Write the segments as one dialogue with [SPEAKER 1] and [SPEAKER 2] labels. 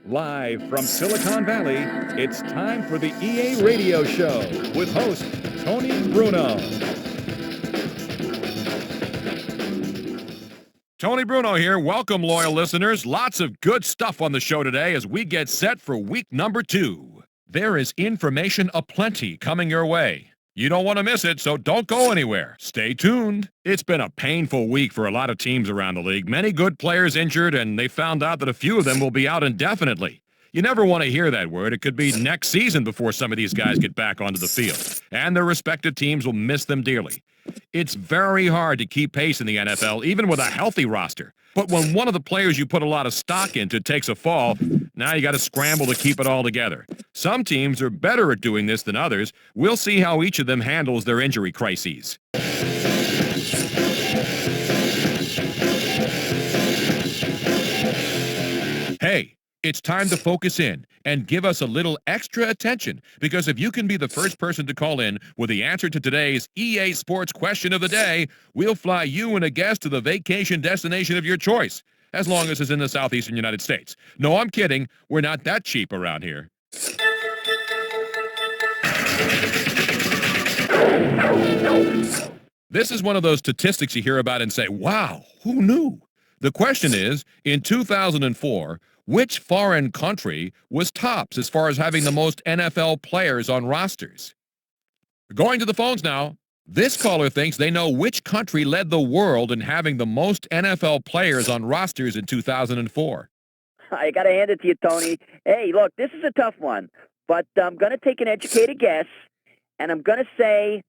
[SPEAKER 1] Live from Silicon Valley, it's time for the EA Radio Show with host Tony Bruno. Tony Bruno here. Welcome, loyal listeners. Lots of good stuff on the show today as we get set for week number 2. There is information aplenty coming your way. You don't want to miss it, so don't go anywhere. Stay tuned. It's been a painful week for a lot of teams around the league. Many good players injured, and they found out that a few of them will be out indefinitely. You never want to hear that word. It could be next season before some of these guys get back onto the field, and their respective teams will miss them dearly. It's very hard to keep pace in the NFL, even with a healthy roster. But when one of the players you put a lot of stock into takes a fall, now you got to scramble to keep it all together. Some teams are better at doing this than others. We'll see how each of them handles their injury crises. Hey, it's time to focus in and give us a little extra attention, because if you can be the first person to call in with the answer to today's EA Sports question of the day, we'll fly you and a guest to the vacation destination of your choice, as long as it's in the southeastern United States. No, I'm kidding. We're not that cheap around here. This is one of those statistics you hear about and say, wow, who knew? The question is, in 2004, which foreign country was tops as far as having the most NFL players on rosters? We're going to the phones now. This caller thinks they know which country led the world in having the most NFL players on rosters in 2004.
[SPEAKER 2] I got to hand it to you, Tony. Hey, look, this is a tough one, but I'm going to take an educated guess, and I'm going to say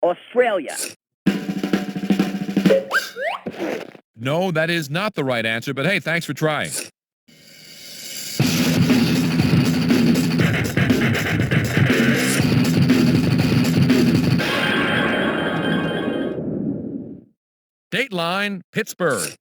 [SPEAKER 2] Australia.
[SPEAKER 1] No, that is not the right answer, but hey, thanks for trying. Dateline, Pittsburgh.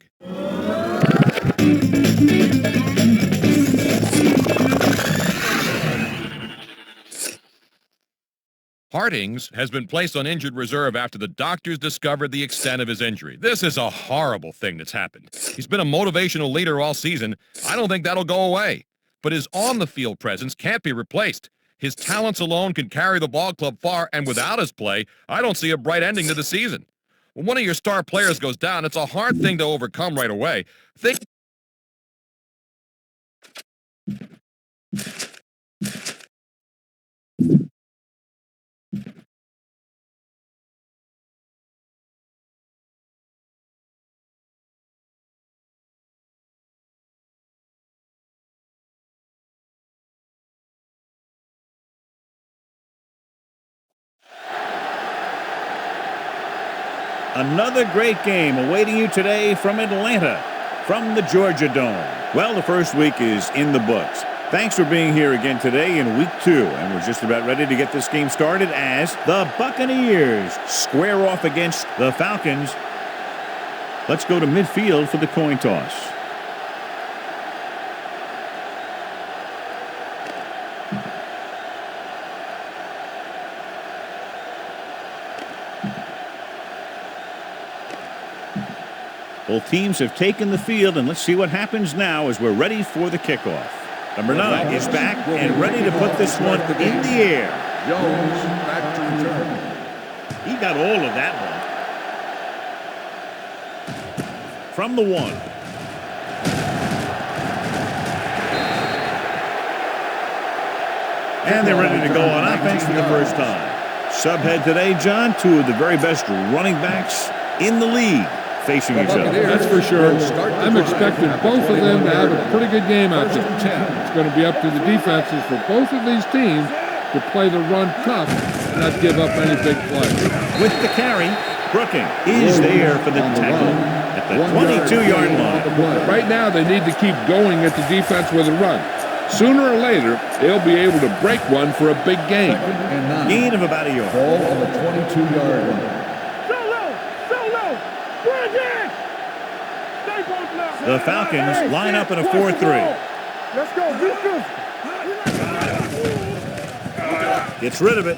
[SPEAKER 1] Hardings has been placed on injured reserve after the doctors discovered the extent of his injury. This is a horrible thing that's happened. He's been a motivational leader all season. I don't think that'll go away. But his on-the-field presence can't be replaced. His talents alone can carry the ball club far, and without his play, I don't see a bright ending to the season. When one of your star players goes down, it's a hard thing to overcome right away.
[SPEAKER 3] Another great game awaiting you today from Atlanta, from the Georgia Dome. Well, the first week is in the books. Thanks for being here again today in week 2, and we're just about ready to get this game started as the Buccaneers square off against the Falcons. Let's go to midfield for the coin toss. Both teams have taken the field, and let's see what happens now as we're ready for the kickoff. Number 9 is back and ready to put this one in the air.
[SPEAKER 4] Jones back to return.
[SPEAKER 3] He got all of that one. From the 1. And they're ready to go on offense for the first time. Subhead today, John, 2 of the very best running backs in the league facing each other.
[SPEAKER 4] That's for sure. I'm expecting both of them to have a pretty good game out there. It's going to be up to the defenses for both of these teams to play the run tough and not give up any big plays.
[SPEAKER 3] With the carry, Brooking is there for the tackle at the 22-yard line.
[SPEAKER 4] Right now, they need to keep going at the defense with a run. Sooner or later, they'll be able to break one for a big game.
[SPEAKER 3] Gain of about a yard.
[SPEAKER 5] Ball on the 22-yard line.
[SPEAKER 3] The Falcons line up in a 4-3.
[SPEAKER 6] Let's go.
[SPEAKER 3] Gets rid of it.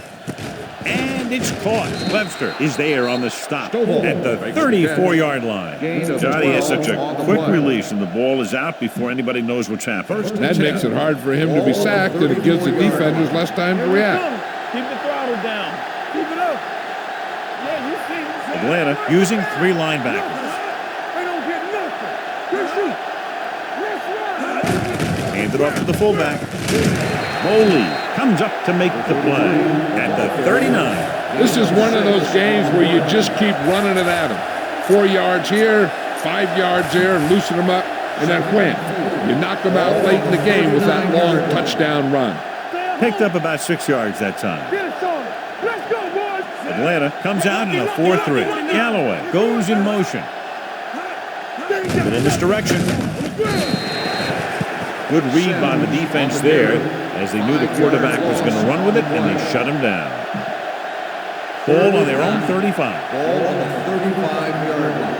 [SPEAKER 3] And And it's caught. Webster is there on the stop at the 34-yard line. Johnny has such a quick release, and the ball is out before anybody knows what's happening.
[SPEAKER 4] That makes it hard for him to be sacked, and it gives the defenders less time to react.
[SPEAKER 6] Keep the throttle down. Keep it up. Yeah, you see.
[SPEAKER 3] Atlanta using 3 linebackers.
[SPEAKER 6] They don't get nothing. Good shoot. Let's run.
[SPEAKER 3] Hand it off to the fullback. Moley comes up to make the play at the 39.
[SPEAKER 4] This is one of those games where you just keep running it at them. 4 yards here, 5 yards there, and loosen them up, and then win. You knock them out late in the game with that long touchdown run.
[SPEAKER 3] Picked up about 6 yards that time.
[SPEAKER 6] Get it started. Let's go, boys.
[SPEAKER 3] Atlanta comes out in a 4-3. Galloway goes in motion. Little misdirection. Good read by the defense there, as they knew the quarterback was going to run with it, and they shut him down. Ball on their own 35.
[SPEAKER 5] Ball on the 35-yard line.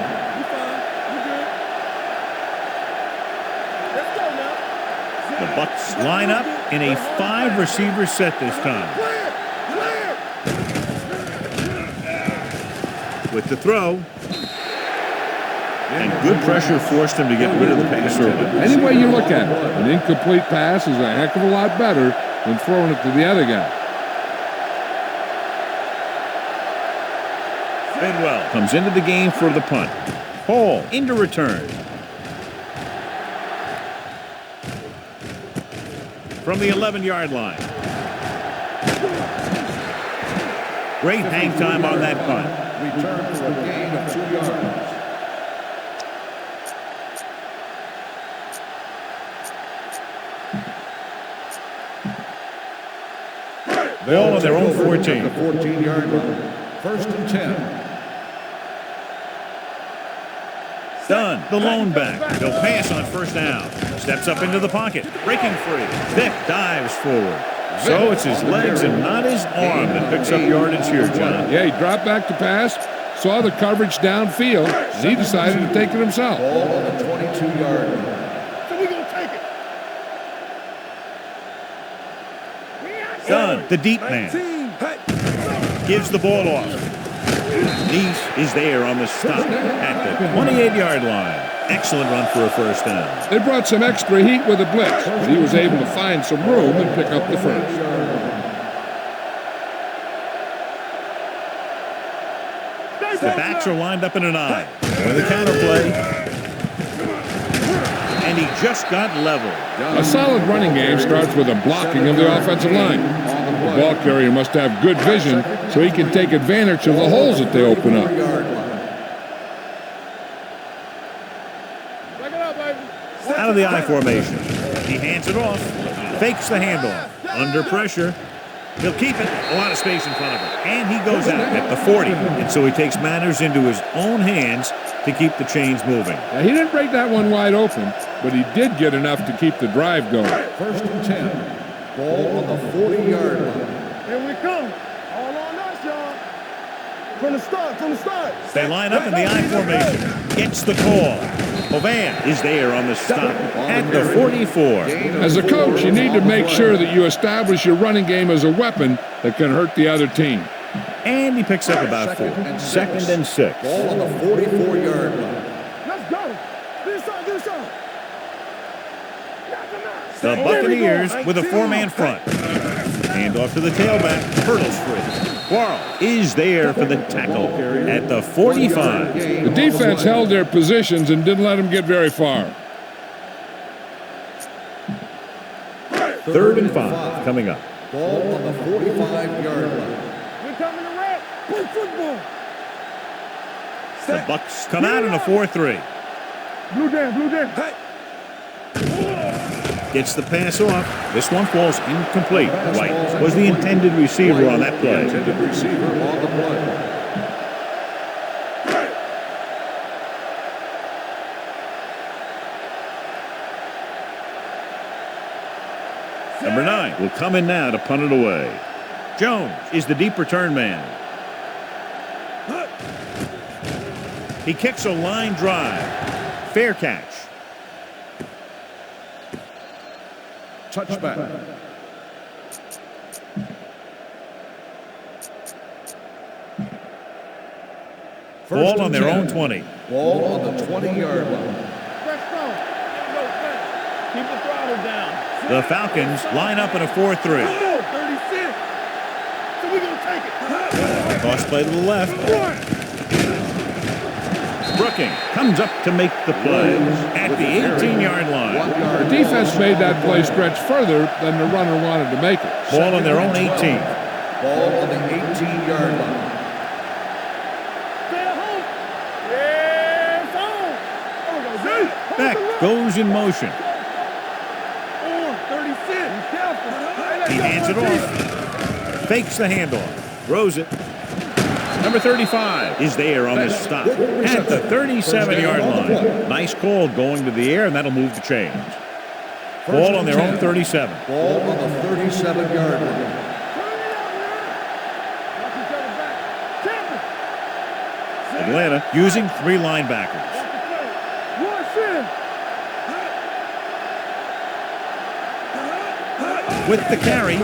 [SPEAKER 3] The Bucs line up in a 5-receiver set this time. With the throw. And good pressure forced him to get rid of the pass early.
[SPEAKER 4] Any way you look at it, an incomplete pass is a heck of a lot better than throwing it to the other guy.
[SPEAKER 3] Bidwell comes into the game for the punt. Hall into return. From the 11-yard line. Great hang time on that punt.
[SPEAKER 5] Return for a gain of 2 yards.
[SPEAKER 3] They all on their own 14.
[SPEAKER 5] The 14-yard line. 1st and 10.
[SPEAKER 3] Dunn, the lone back. They'll pass on 1st down. Steps up into the pocket. Breaking free. Vick dives forward. So it's his legs and not his arm that picks up yardage here, John.
[SPEAKER 4] Yeah, he dropped back to pass, saw the coverage downfield, and he decided to take it himself.
[SPEAKER 5] Ball on the 22-yard line.
[SPEAKER 6] So we're going to take it.
[SPEAKER 3] Dunn, the deep man. Gives the ball off. Neese is there on the stop at the 28-yard line. Excellent run for a 1st down.
[SPEAKER 4] They brought some extra heat with a blitz, but he was able to find some room and pick up the first.
[SPEAKER 3] The backs are lined up in an eye. With the counter play. And he just got leveled.
[SPEAKER 4] A solid running game starts with a blocking of the offensive line. The ball carrier must have good vision so he can take advantage of the holes that they open up.
[SPEAKER 3] Out of the I formation. He hands it off. Fakes the handoff. Under pressure. He'll keep it. A lot of space in front of him. And he goes out at the 40. And so he takes matters into his own hands to keep the chains moving.
[SPEAKER 4] Now, he didn't break that one wide open, but he did get enough to keep the drive going.
[SPEAKER 5] 1st and 10. Ball on the 40-yard line.
[SPEAKER 6] Here we come. All on us, y'all. From the start.
[SPEAKER 3] They line up in the I formation. Gets the call. Hovan is there on the stop at the 44.
[SPEAKER 4] As a coach, you need to make sure that you establish your running game as a weapon that can hurt the other team.
[SPEAKER 3] And he picks up about 4. 2nd and 6.
[SPEAKER 5] Ball on the 44-yard line.
[SPEAKER 6] Let's go. This side.
[SPEAKER 3] The Buccaneers with a 4-man front. Hand off to the tailback. Hurdles free. Quarles is there for the tackle at the 45.
[SPEAKER 4] The defense held their positions and didn't let them get very far.
[SPEAKER 3] 3rd and 5 coming up.
[SPEAKER 5] Ball on the 45-yard line.
[SPEAKER 6] We're coming to red. Play football.
[SPEAKER 3] The Bucs come out in a 4-3.
[SPEAKER 6] Blue down. Hey.
[SPEAKER 3] Gets the pass off. This one falls incomplete. White was the intended receiver on that play.
[SPEAKER 5] Intended receiver on the play.
[SPEAKER 3] Number 9 will come in now to punt it away. Jones is the deep return man. He kicks a line drive. Fair catch.
[SPEAKER 5] Touchback.
[SPEAKER 3] Ball on their own 20.
[SPEAKER 5] Ball on the 20-yard line.
[SPEAKER 6] Keep the throttle down.
[SPEAKER 3] The Falcons line up in a 4-3.
[SPEAKER 6] 36. So we're going to take it.
[SPEAKER 3] Toss play to the left. Brooking comes up to make the play at the 18-yard line.
[SPEAKER 4] The defense made that play stretch further than the runner wanted to make it.
[SPEAKER 3] Ball on their own 18.
[SPEAKER 5] Ball on the 18-yard line.
[SPEAKER 6] Stay at home. Yeah, it's on.
[SPEAKER 3] Beck goes in motion.
[SPEAKER 6] 36. Be careful.
[SPEAKER 3] He hands it off. Fakes the handoff. Throws it. Number 35 is there on the stop at the 37-yard line. Nice call going to the air, and that'll move the chains. Ball on their own 37.
[SPEAKER 5] Ball on the 37-yard line.
[SPEAKER 3] Atlanta using 3 linebackers. With the carry,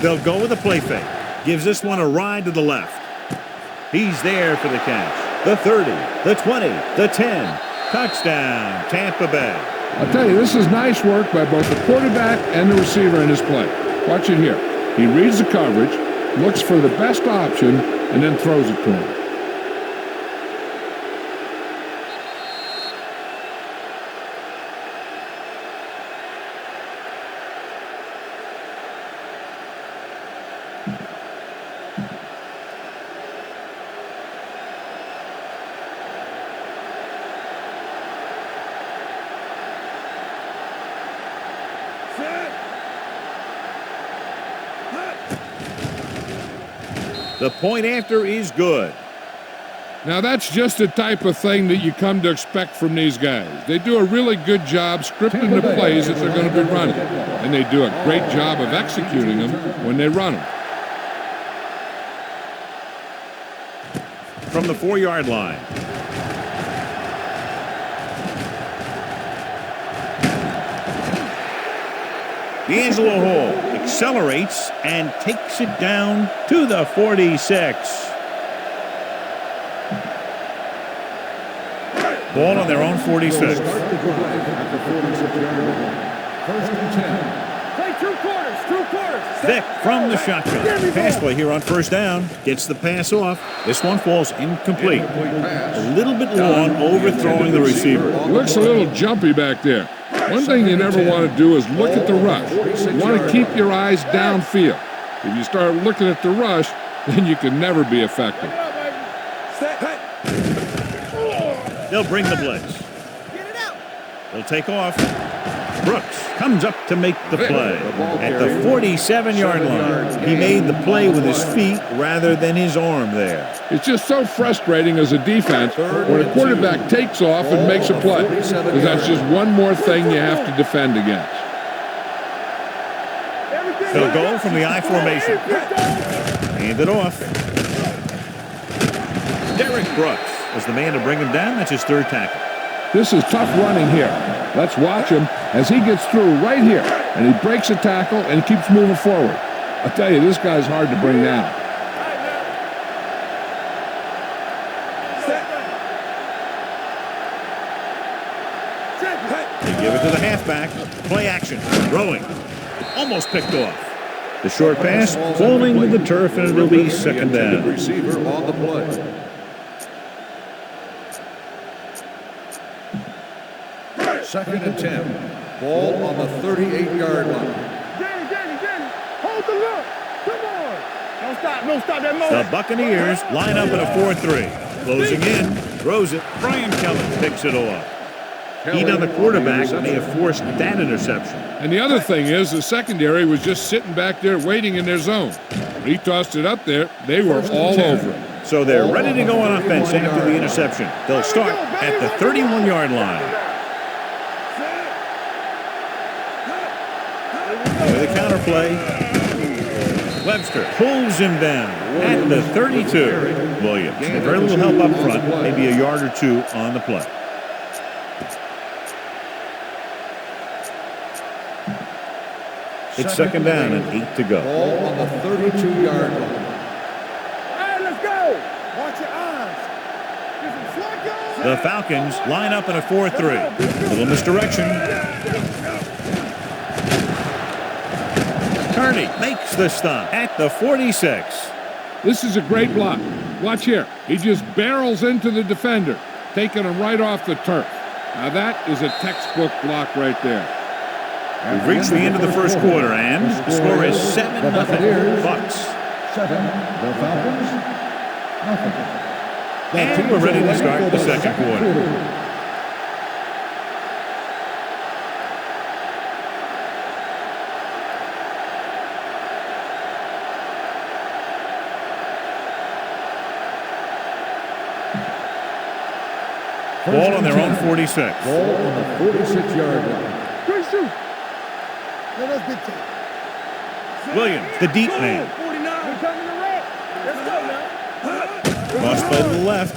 [SPEAKER 3] they'll go with a play fake. Gives this one a ride to the left. He's there for the catch. The 30, the 20, the 10. Touchdown, Tampa Bay.
[SPEAKER 4] I'll tell you, this is nice work by both the quarterback and the receiver in his play. Watch it here. He reads the coverage, looks for the best option, and then throws it to him.
[SPEAKER 3] The point after is good.
[SPEAKER 4] Now, that's just the type of thing that you come to expect from these guys. They do a really good job scripting the plays that they're going to be running, and they do a great job of executing them when they run them.
[SPEAKER 3] From the 4-yard line. D'Angelo Hall accelerates and takes it down to the 46. Ball on their own 46.
[SPEAKER 5] At the drive at the 46-yard line. First and 10.
[SPEAKER 6] Play 2 quarters. 2 quarters.
[SPEAKER 3] Vic from the shotgun. Pass play here on first down. Gets the pass off. This one falls incomplete. A little bit long, overthrowing the receiver.
[SPEAKER 4] He looks a little jumpy back there. One thing you never want to do is look at the rush. You want to keep your eyes downfield. If you start looking at the rush, then you can never be effective.
[SPEAKER 3] They'll bring the blitz. They'll take off. Brooks comes up to make the play at the 47-yard line. He made the play with his feet rather than his arm there.
[SPEAKER 4] It's just so frustrating as a defense when a quarterback takes off and makes a play, because that's just one more thing you have to defend against.
[SPEAKER 3] They'll go from the I formation. Hand it off. Derek Brooks was the man to bring him down. That's his 3rd tackle.
[SPEAKER 4] This is tough running here. Let's watch him as he gets through right here, and he breaks a tackle and keeps moving forward. I'll tell you, this guy's hard to bring down.
[SPEAKER 3] They give it to the halfback. Play action. Throwing. Almost picked off. The short pass falling to the turf, and it'll be second down.
[SPEAKER 5] Receiver on the play. Second and 10. Ball on the 38-yard line.
[SPEAKER 6] Danny, hold the look. Come on. Don't stop that moment.
[SPEAKER 3] The Buccaneers line up in a 4-3. Closing in, throws it. Brian Kelly picks it off. He, on the quarterback, may have forced that interception.
[SPEAKER 4] And the other thing is, the secondary was just sitting back there waiting in their zone. When he tossed it up there, they were all over it.
[SPEAKER 3] So they're ready to go on offense after the interception. They'll start at the 31-yard line. With a counterplay, Webster pulls him down at the 32. Williams, very little help up front, maybe a yard or 2 on the play. It's second down and 8 to go.
[SPEAKER 5] Ball on the 32-yard line.
[SPEAKER 6] All right, let's go. Watch your eyes.
[SPEAKER 3] The Falcons line up in a 4-3. Little misdirection. Kearney makes the stop at the 46.
[SPEAKER 4] This is a great block. Watch here. He just barrels into the defender, taking him right off the turf. Now that is a textbook block right there.
[SPEAKER 3] We've reached the end of the first quarter, and the score is 7-0 Bucs.
[SPEAKER 5] 7. The Falcons, nothing.
[SPEAKER 3] And we're ready to start the second quarter. Ball on their own 46.
[SPEAKER 5] Ball on the 46-yard line.
[SPEAKER 6] Great shoot. Let us big time.
[SPEAKER 3] Williams, the deep man.
[SPEAKER 6] 49. We're coming to red. Let's go now.
[SPEAKER 3] Lost play to the left.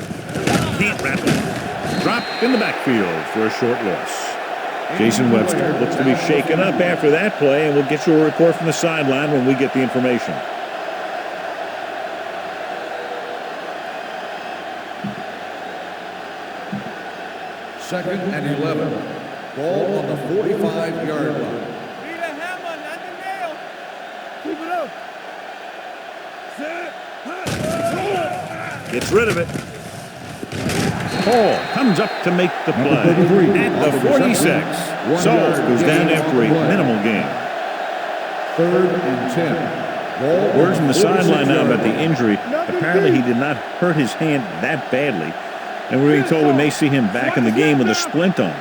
[SPEAKER 3] Can't wrap it. Dropped in the backfield for a short loss. Jason Webster looks to be shaken up after that play, and we'll get you a report from the sideline when we get the information.
[SPEAKER 5] Second and 11. Ball on the 45-yard line.
[SPEAKER 6] Need a hammer, not the nail. Keep it up. Set.
[SPEAKER 3] Gets rid of it. Hall comes up to make the play at the 46. Saul goes down after a minimal gain.
[SPEAKER 5] Third and 10. Ball
[SPEAKER 3] Word from the sideline now about the injury. Apparently he did not hurt his hand that badly. And we're being told we may see him back in the game with a splint on.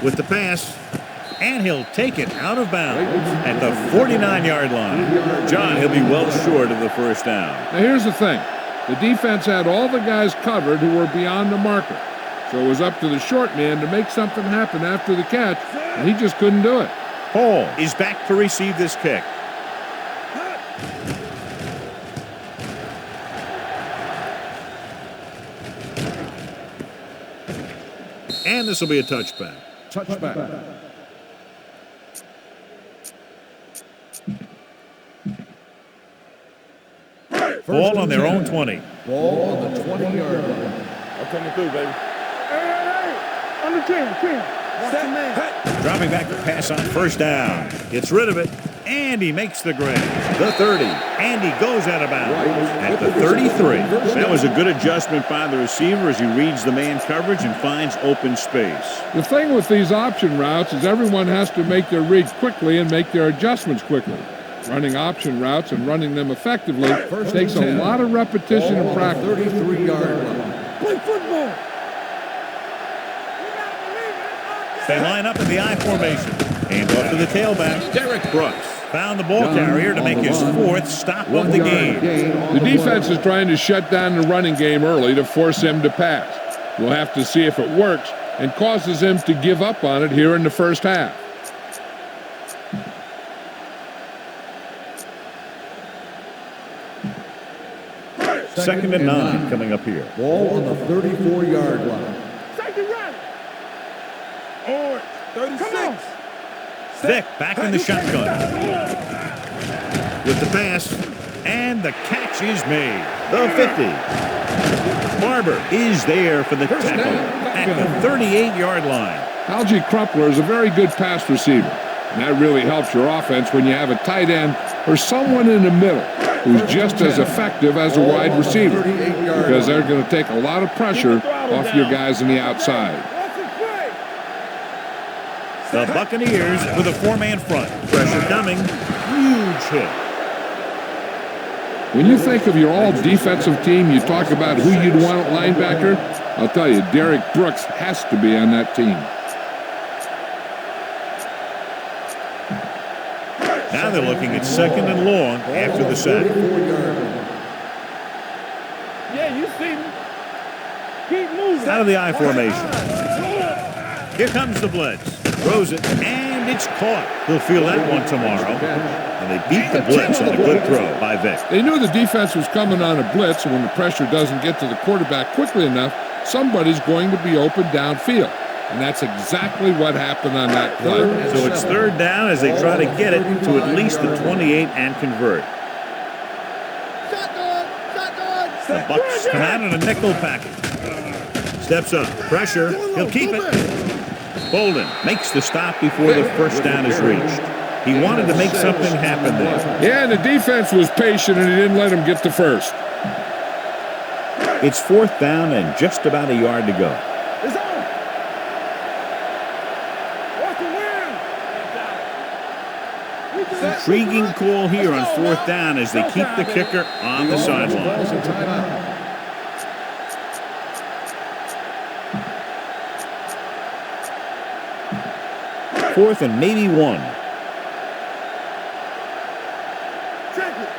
[SPEAKER 3] With the pass, and he'll take it out of bounds at the 49-yard line. John, he'll be well short of the first down.
[SPEAKER 4] Now here's the thing. The defense had all the guys covered who were beyond the marker. So it was up to the short man to make something happen after the catch, and he just couldn't do it.
[SPEAKER 3] Hall is back to receive this kick. And this will be a touchback.
[SPEAKER 5] touchback.
[SPEAKER 3] Ball on their own 20.
[SPEAKER 5] Ball on the 20-yard line.
[SPEAKER 6] I'm coming through, baby. Hey. On the 10. Watch the man.
[SPEAKER 3] Dropping back to pass on first down. Gets rid of it. And he makes the grab. The 30. And he goes out of bounds at the 33. That was a good adjustment by the receiver as he reads the man coverage and finds open space.
[SPEAKER 4] The thing with these option routes is everyone has to make their reads quickly and make their adjustments quickly. Running option routes and running them effectively takes a lot of repetition and practice.
[SPEAKER 5] 33-yard line.
[SPEAKER 6] Play football.
[SPEAKER 3] They line up in the I formation. And off to the tailback, Derek Brooks. Found the ball carrier to make his fourth stop of the game.
[SPEAKER 4] The defense is trying to shut down the running game early to force him to pass. We'll have to see if it works and causes him to give up on it here in the first half.
[SPEAKER 3] Second and 9 coming up here.
[SPEAKER 5] Ball on the 34-yard line.
[SPEAKER 6] Second run. Or 36.
[SPEAKER 3] Vick back in the shotgun. With the pass, and the catch is made. The 50. Barber is there for the tackle at the 38-yard line.
[SPEAKER 4] Algie Crumpler is a very good pass receiver, and that really helps your offense when you have a tight end or someone in the middle who's just as effective as a wide receiver, because they're going to take a lot of pressure off your guys on the outside.
[SPEAKER 3] The Buccaneers with a four-man front. Pressure coming. Huge hit.
[SPEAKER 4] When you think of your all-defensive team, you talk about who you'd want at linebacker. I'll tell you, Derek Brooks has to be on that team.
[SPEAKER 3] Now they're looking at second and long after the sack.
[SPEAKER 6] Yeah, you see me. Keep moving.
[SPEAKER 3] Out of the I formation. Here comes the blitz. Throws it, and it's caught. He'll feel that one tomorrow. And they beat the blitz on a good throw by Vick.
[SPEAKER 4] They knew the defense was coming on a blitz, and when the pressure doesn't get to the quarterback quickly enough, somebody's going to be open downfield. And that's exactly what happened on that play.
[SPEAKER 3] So it's third down as they try to get it to at least the 28 and convert. The Bucs come out in a nickel package. Steps up. Pressure. He'll keep it. Bolden makes the stop before the first down is reached. He wanted to make something happen there.
[SPEAKER 4] Yeah, and the defense was patient, and he didn't let him get the first.
[SPEAKER 3] It's 4th down and just about a yard to go.
[SPEAKER 6] It's on. What's the win?
[SPEAKER 3] Intriguing call here on 4th down as they keep the kicker on the sideline. 4th and maybe 1.
[SPEAKER 6] Check it.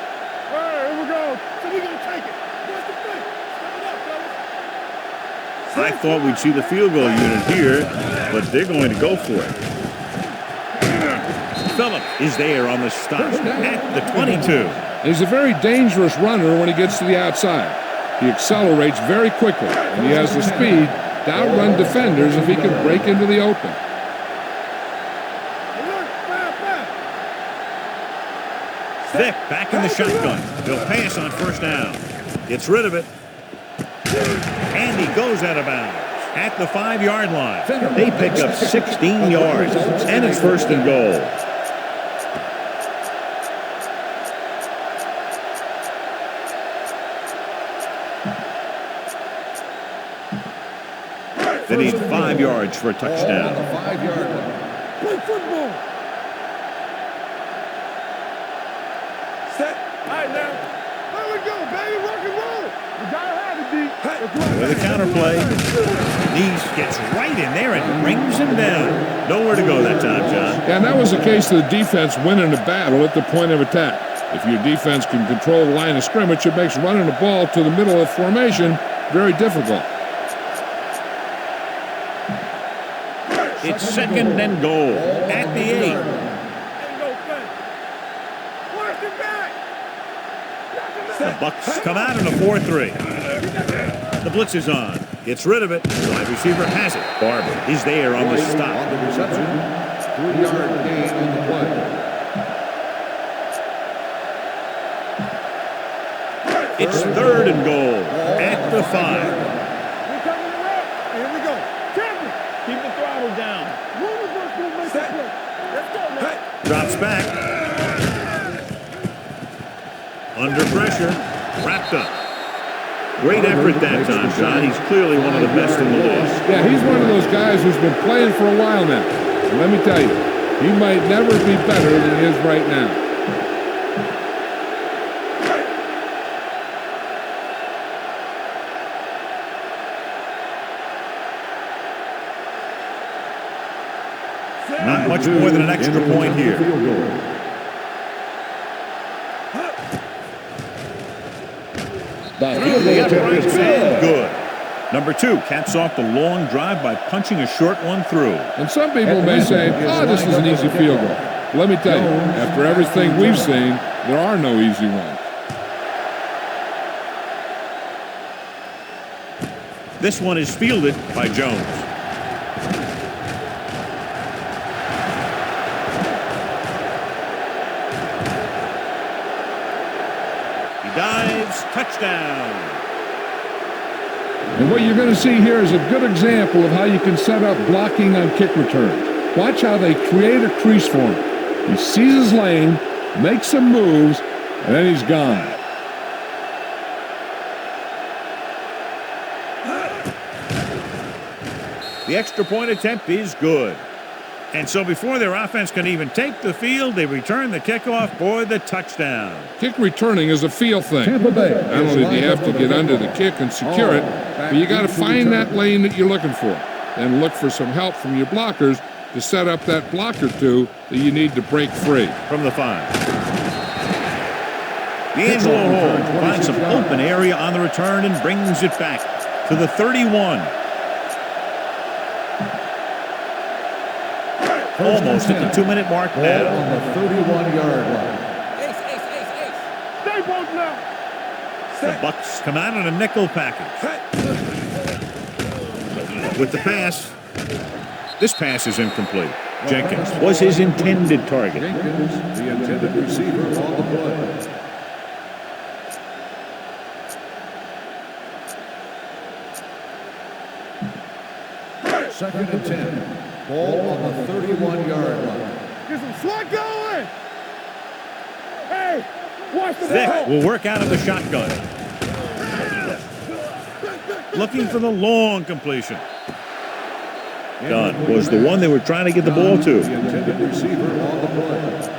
[SPEAKER 6] All right, here we go. So we're going to take it. What's the play? Stand up, fellas.
[SPEAKER 3] I thought we'd see the field goal unit here, but they're going to go for it. Phillips is there on the stop at the 22.
[SPEAKER 4] He's a very dangerous runner when he gets to the outside. He accelerates very quickly, and he has the speed to outrun defenders if he can break into the open.
[SPEAKER 3] Vick back in the shotgun. He'll pass on 1st down. Gets rid of it. And he goes out of bounds at the 5-yard line. They pick up 16 yards, and it's 1st and goal. They need 5 yards for a touchdown.
[SPEAKER 5] 5-yard line.
[SPEAKER 6] Play football. Set. All right, now. There we go, baby. Rock and roll. You got to have it, D.
[SPEAKER 3] With a counterplay, Neese gets right in there and brings him down. Nowhere to go that time, John.
[SPEAKER 4] Yeah, and that was the case of the defense winning the battle at the point of attack. If your defense can control the line of scrimmage, it makes running the ball to the middle of formation very difficult.
[SPEAKER 3] It's 2nd and goal at the 8.
[SPEAKER 6] Ain't no thing. Work it back.
[SPEAKER 3] The Bucs come out in a 4-3. The blitz is on. Gets rid of it. The wide receiver has it. Barber is there on the stop.
[SPEAKER 5] On the reception. 3-yard gain on the play.
[SPEAKER 3] It's 3rd and goal at the 5.
[SPEAKER 6] We're coming around. Here we go. Champion.
[SPEAKER 3] Keep the throttle down.
[SPEAKER 6] One of us will make the play. Let's go, man.
[SPEAKER 3] Drops back. Under pressure. Wrapped up. Great effort that time, John. He's clearly one of the best in the league.
[SPEAKER 4] Yeah, he's one of those guys who's been playing for a while now. And let me tell you, he might never be better than he is right now.
[SPEAKER 3] Not much more than an extra point here. Good. Number 2 caps off the long drive by punching a short one through.
[SPEAKER 4] And some people may say, oh, this is an easy field goal. Let me tell you, after everything we've seen, there are no easy ones.
[SPEAKER 3] This one is fielded by Jones. He dives, touchdown.
[SPEAKER 4] And what you're going to see here is a good example of how you can set up blocking on kick returns. Watch how they create a crease for him. He sees his lane, makes some moves, and then he's gone.
[SPEAKER 3] The extra point attempt is good. And so before their offense can even take the field, they return the kickoff for the touchdown.
[SPEAKER 4] Kick returning is a feel thing. Not only do you have to get under the kick and secure it, but you got to find that lane that you're looking for. Then look for some help from your blockers to set up that block or two that you need to break free.
[SPEAKER 3] From the 5. D'Angelo Hall finds some open area on the return and brings it back to the 31. Almost at the 2-minute mark
[SPEAKER 5] Ball
[SPEAKER 3] now.
[SPEAKER 5] on the 31-yard line.
[SPEAKER 6] Stay both now.
[SPEAKER 3] The Bucs come out in a nickel package. With the pass. This pass is incomplete. Jenkins was his intended target.
[SPEAKER 5] Jenkins, the intended receiver on the play. Second and 10. Ball on the 31-yard line.
[SPEAKER 6] Get some slot going. Hey, watch the
[SPEAKER 3] Vick
[SPEAKER 6] ball.
[SPEAKER 3] will work out of the shotgun. Looking for the long completion. Dunn was the one they were trying to get the ball to.
[SPEAKER 5] The intended receiver on the play.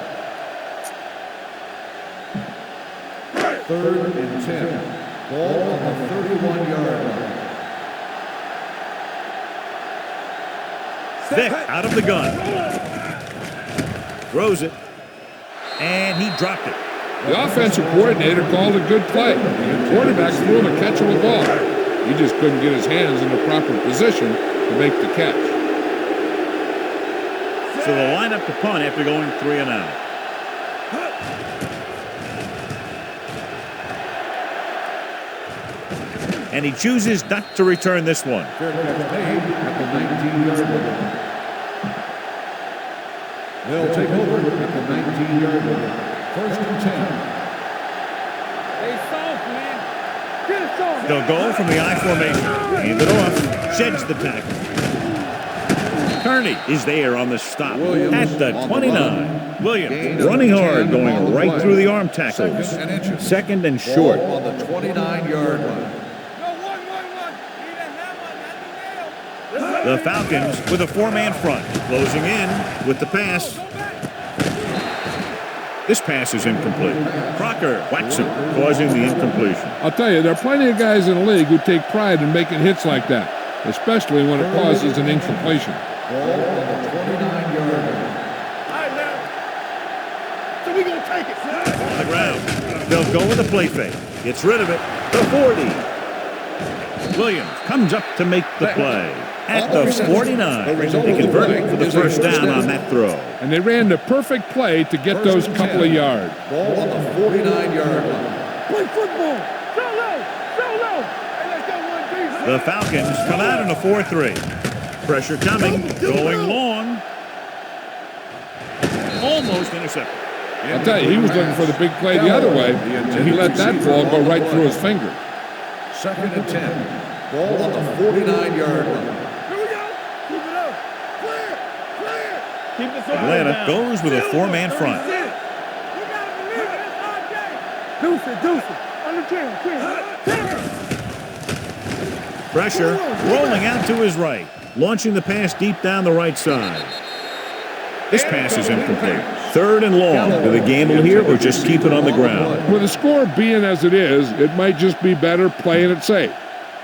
[SPEAKER 5] Third and 10. Ball on the 31-yard line.
[SPEAKER 3] Vick out of the gun. Throws it. And he dropped it.
[SPEAKER 4] The offensive coordinator called a good play. The quarterback threw him a catchable ball. He just couldn't get his hands in the proper position to make the catch.
[SPEAKER 3] So they'll line up to punt after going 3 and out. And he chooses not to return this one.
[SPEAKER 5] Fair catch made at the 19-yard line. They'll take over at the 19-yard line. First and 10.
[SPEAKER 6] Hey, soft, man. Get it soft.
[SPEAKER 3] They'll go from the I formation. Hand it off. Sheds the tackle. Kearney is there on the stop
[SPEAKER 5] Williams
[SPEAKER 3] at the
[SPEAKER 5] on the
[SPEAKER 3] 29. Williams
[SPEAKER 5] Gain of
[SPEAKER 3] running
[SPEAKER 5] 10
[SPEAKER 3] hard,
[SPEAKER 5] on
[SPEAKER 3] going
[SPEAKER 5] the
[SPEAKER 3] right
[SPEAKER 5] play.
[SPEAKER 3] through the arm tackles.
[SPEAKER 5] Second and inches.
[SPEAKER 3] Second and short.
[SPEAKER 5] Ball on the 29-yard line.
[SPEAKER 3] The Falcons with a 4-man front. Closing in with the pass. This pass is incomplete. Crocker whacks him, causing the incompletion.
[SPEAKER 4] I'll tell you, there are plenty of guys in the league who take pride in making hits like that, especially when it causes an incompletion.
[SPEAKER 5] Ball on the 29-yard line.
[SPEAKER 6] All right, now. So we going to take it.
[SPEAKER 3] On the ground. They'll go with a play fake. Gets rid of it. The 40. Williams comes up to make the play. At the 49. They convert it for the first down on that throw.
[SPEAKER 4] And they ran the perfect play to get those couple of yards.
[SPEAKER 5] Ball on the 49-yard line.
[SPEAKER 6] Play football. So low. So low. Hey, let's go one deep.
[SPEAKER 3] The Falcons come out in a 4-3. Pressure coming. Going long. Almost intercepted.
[SPEAKER 4] I'll tell you, he was looking for the big play the other way, and he let that ball go right through his finger.
[SPEAKER 5] Second and 10. Ball on the 49-yard line.
[SPEAKER 6] Here we go. Keep it up. Clear. Clear. Keep this up.
[SPEAKER 3] Atlanta goes with a 4-man front.
[SPEAKER 6] We got to believe it. It's our day. Deuce it. Deuce it.
[SPEAKER 3] Pressure rolling out to his right. Launching the pass deep down the right side. This pass is incomplete. Third and long. Do they gamble here or just keep it on the ground?
[SPEAKER 4] With the score being as it is, it might just be better playing it safe.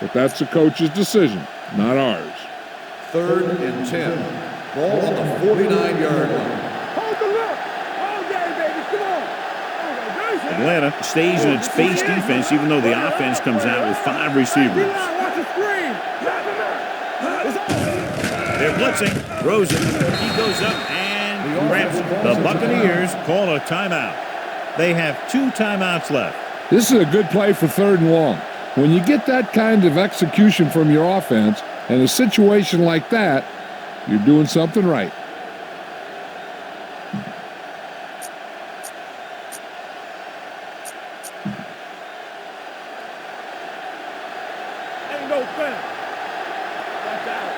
[SPEAKER 4] But that's the coach's decision, not ours.
[SPEAKER 5] Third and 10. Ball on the 49-yard line.
[SPEAKER 6] Hold the look. All day, baby. Come on.
[SPEAKER 3] Atlanta stays in its base defense even though the offense comes out with 5 receivers.
[SPEAKER 6] Watch the screen.
[SPEAKER 3] They're blitzing. Throws it. He goes up and grabs it. The Buccaneers call a timeout. They have 2 timeouts left.
[SPEAKER 4] This is a good play for third and long. When you get that kind of execution from your offense in a situation like that, you're doing something right.
[SPEAKER 6] Ain't no thing. Watch out.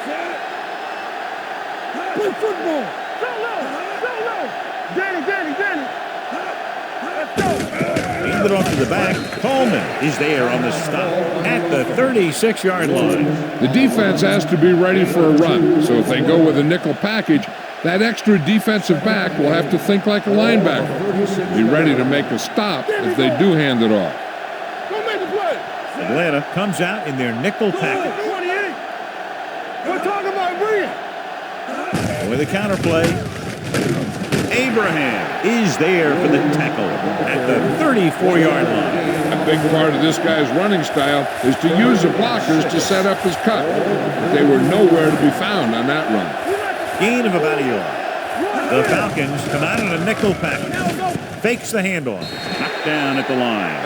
[SPEAKER 6] Set. Play football. So low. So low. Danny. Let's go.
[SPEAKER 3] Hand it off to the back. Coleman is there on the stop at the 36-yard line.
[SPEAKER 4] The defense has to be ready for a run, so if they go with a nickel package, that extra defensive back will have to think like a linebacker. Be ready to make a stop if they do hand it off.
[SPEAKER 6] Go make the play.
[SPEAKER 3] Atlanta comes out in their nickel package.
[SPEAKER 6] 28. We're talking about Bria.
[SPEAKER 3] With a counterplay. Abraham is there for the tackle at the 34-yard line.
[SPEAKER 4] A big part of this guy's running style is to use the blockers to set up his cut. But they were nowhere to be found on that run.
[SPEAKER 3] Gain of about a yard. The Falcons come out in a nickel package. Fakes the handoff. Knocked down at the line.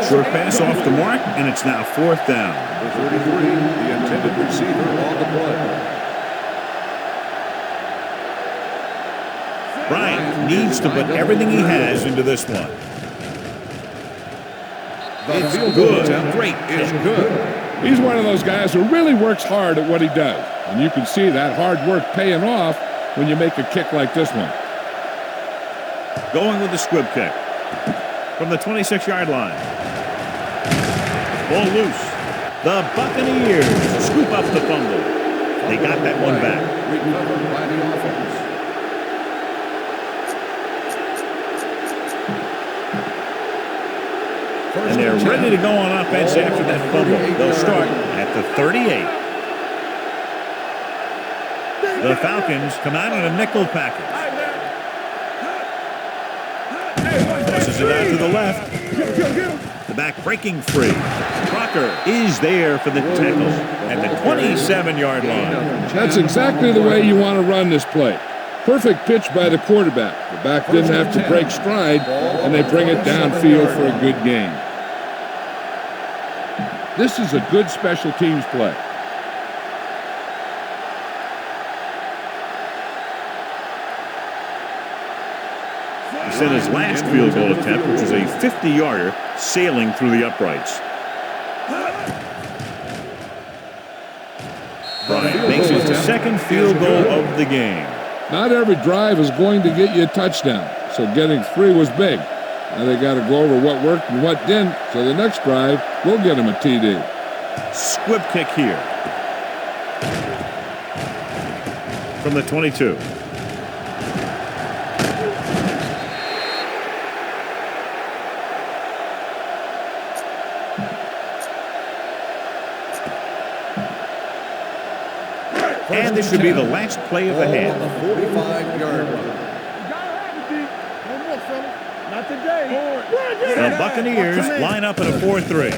[SPEAKER 3] Short pass off the mark, and it's now 4th down.
[SPEAKER 5] The 33, the intended receiver on the play.
[SPEAKER 3] Bryant needs to put everything he has into this one. It's good. Great.
[SPEAKER 5] Is good.
[SPEAKER 4] He's one of those guys who really works hard at what he does. And you can see that hard work paying off when you make a kick like this one.
[SPEAKER 3] Going with the squib kick from the 26-yard line. Ball loose. The Buccaneers scoop up the fumble. They got that one back.
[SPEAKER 5] Recovered by the offense.
[SPEAKER 3] And they're ready to go on offense after that fumble. They'll start at the 38. The Falcons come out in a nickel package. Tosses it out to the left. The back breaking free. Crocker is there for the tackle at the 27-yard line.
[SPEAKER 4] That's exactly the way you want to run this play. Perfect pitch by the quarterback. The back didn't have to break stride, and they bring it downfield for a good gain. This is a good special teams play.
[SPEAKER 3] He set his last field goal attempt, which was a 50-yarder, sailing through the uprights. Bryant makes his second field goal of the game.
[SPEAKER 4] Not every drive is going to get you a touchdown, so getting 3 was big. Now they got to go over what worked and what didn't, so the next drive will get him a TD.
[SPEAKER 3] Squib kick here. From the 22. And this should be the last play of the half.
[SPEAKER 5] 45-yard line.
[SPEAKER 6] Not today.
[SPEAKER 3] The Buccaneers line up in a 4-3.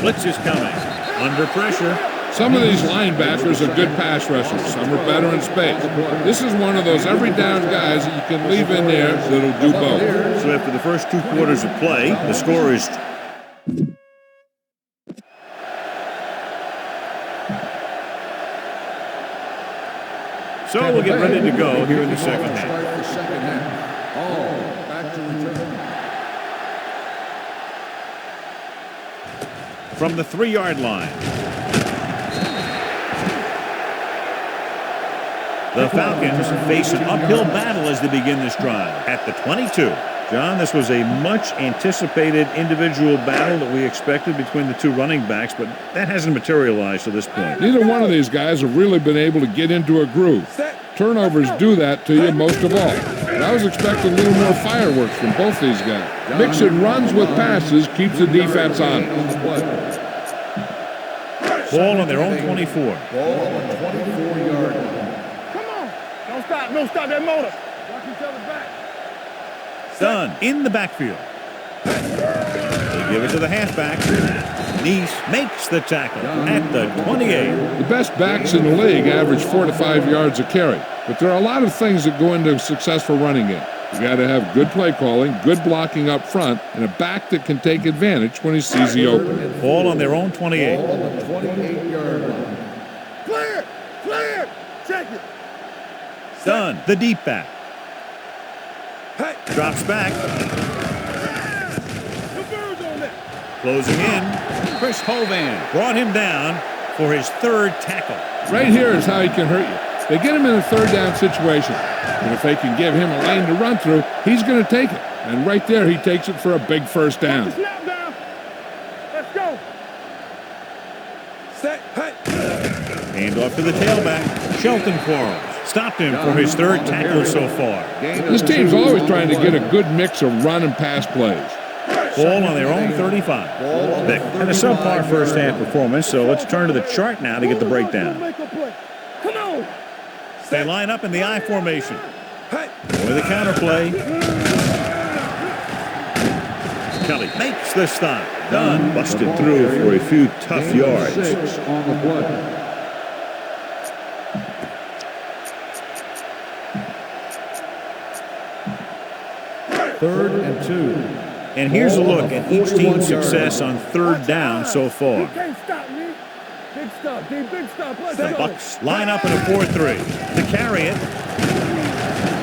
[SPEAKER 3] Blitz is coming. Under pressure.
[SPEAKER 4] Some of these linebackers are good pass rushers. Some are better in space. This is one of those every down guys that you can leave in there that'll do both.
[SPEAKER 3] So after the first 2 quarters of play, the score is... So we'll get ready to go here in the second half.
[SPEAKER 5] Start the second half. All back to return.
[SPEAKER 3] From the 3-yard line. The Falcons face an uphill battle as they begin this drive at the 22. John, this was a much anticipated individual battle that we expected between the 2 running backs, but that hasn't materialized to this point.
[SPEAKER 4] Neither one of these guys have really been able to get into a groove. Turnovers do that to you most of all. But I was expecting a little more fireworks from both these guys. Mixing runs with passes keeps the defense honest.
[SPEAKER 3] Ball on their own 24.
[SPEAKER 5] Ball on the 24-yard line.
[SPEAKER 6] Come on. Don't stop. Don't stop that motor. Watch each other back.
[SPEAKER 3] Dunn in the backfield. They give it to the halfback. Neese makes the tackle at the 28.
[SPEAKER 4] The best backs in the league average 4 to 5 yards a carry. But there are a lot of things that go into a successful running game. You got to have good play calling, good blocking up front, and a back that can take advantage when he sees the open.
[SPEAKER 3] Ball on their own 28.
[SPEAKER 5] Ball on the 28-yard line.
[SPEAKER 6] Clear. Clear. Check it.
[SPEAKER 3] Dunn, the deep back. Drops back.
[SPEAKER 6] The birds on that.
[SPEAKER 3] Closing in. Chris Hovan brought him down for his 3rd tackle.
[SPEAKER 4] Right here is how he can hurt you. They get him in a 3rd down situation. And if they can give him a lane to run through, he's going to take it. And right there, he takes it for a big first down.
[SPEAKER 6] Snap down. Let's go. Set. Hey.
[SPEAKER 3] Hand off to the tailback. Shelton Quarles stopped him for his 3rd tackle so far.
[SPEAKER 4] This team's always trying to get a good mix of run and pass plays.
[SPEAKER 3] Ball on their own 35. And a subpar first half performance, so let's turn to the chart now to get the breakdown.
[SPEAKER 6] Come on.
[SPEAKER 3] They line up in the I formation. With a counter play. Kelly makes the stop. Dunn busted through for a few tough yards.
[SPEAKER 5] 6 on the play. Third and 2.
[SPEAKER 3] And here's a look at each team's success on 3rd down so far.
[SPEAKER 6] You can't stop me. Big stop, D. Big stop. Let's
[SPEAKER 3] The
[SPEAKER 6] go.
[SPEAKER 3] Bucs line up in a 4-3. To carry it,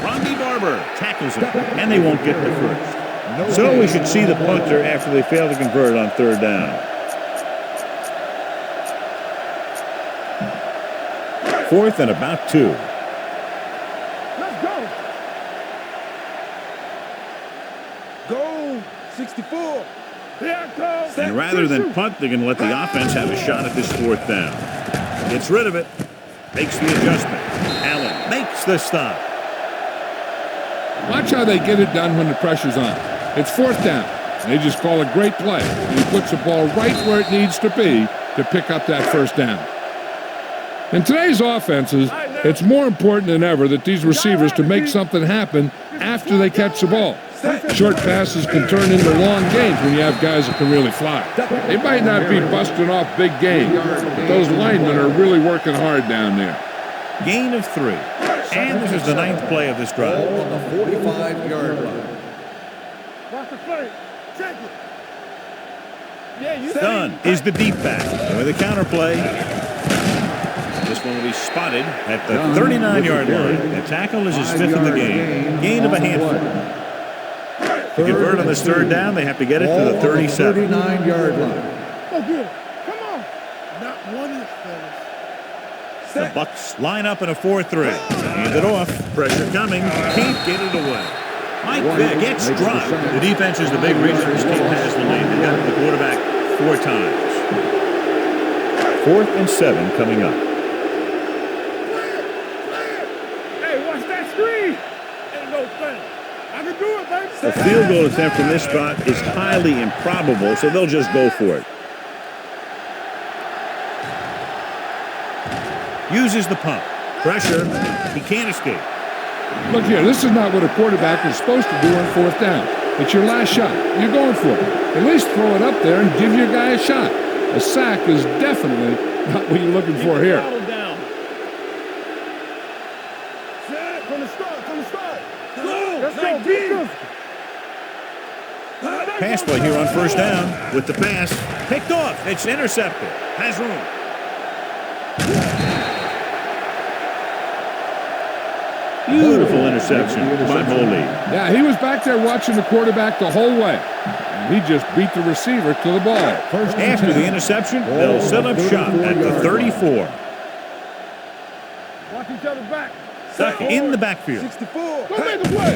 [SPEAKER 3] Rondi Barber tackles it, and they won't get the first. So we should see the punter after they fail to convert on 3rd down. 4th and about 2.
[SPEAKER 6] Let's go. Go. 64. Here it goes.
[SPEAKER 3] And rather than punt, they're going to let the offense have a shot at this 4th down. Gets rid of it. Makes the adjustment. Allen makes the stop.
[SPEAKER 4] Watch how they get it done when the pressure's on. It's 4th down. They just call a great play. And he puts the ball right where it needs to be to pick up that 1st down. In today's offenses, it's more important than ever that these receivers to make something happen after they catch the ball. Short passes can turn into long gains when you have guys that can really fly. They might not be busting off big gains, but those linemen are really working hard down there.
[SPEAKER 3] Gain of 3. And this is the 9th play of this drive.
[SPEAKER 5] Ball on the 45-yard line.
[SPEAKER 6] Watch the play. Check it. Yeah, you
[SPEAKER 3] Dunn is the deep back. And with a counter play, this one will be spotted at the 39-yard line. The tackle is his 5th of the game. Gain of a handful. To convert on this 3rd down, they have to get it to the 37.
[SPEAKER 5] 39-yard line.
[SPEAKER 6] Oh, good. Come on. Not one inch, fellas.
[SPEAKER 3] The Bucs line up in a 4-3. Hand it off. Pressure coming. Can't get it away. Mike Vick gets dropped. The defense is the big reason this team has the lead. They got the quarterback 4 times. 4th and 7 coming up.
[SPEAKER 6] Hey, watch that screen. Ain't no thing. I can do it, baby.
[SPEAKER 3] A field goal attempt from this spot is highly improbable, so they'll just go for it. Uses the pump. Pressure. He can't escape.
[SPEAKER 4] Look here, this is not what a quarterback is supposed to do on 4th down. It's your last shot. You're going for it. At least throw it up there and give your guy a shot. A sack is definitely not what you're looking for here.
[SPEAKER 6] Set from the start. Go. Let's go.
[SPEAKER 3] Pass play here on 1st down with the pass. Picked off. It's intercepted. Has room. Beautiful interception by Boley.
[SPEAKER 4] Yeah, he was back there watching the quarterback the whole way. And he just beat the receiver to the ball.
[SPEAKER 3] After the interception, they'll set up shop at the 34.
[SPEAKER 6] Watch each other back.
[SPEAKER 3] In the backfield.
[SPEAKER 6] 64. Go make the play.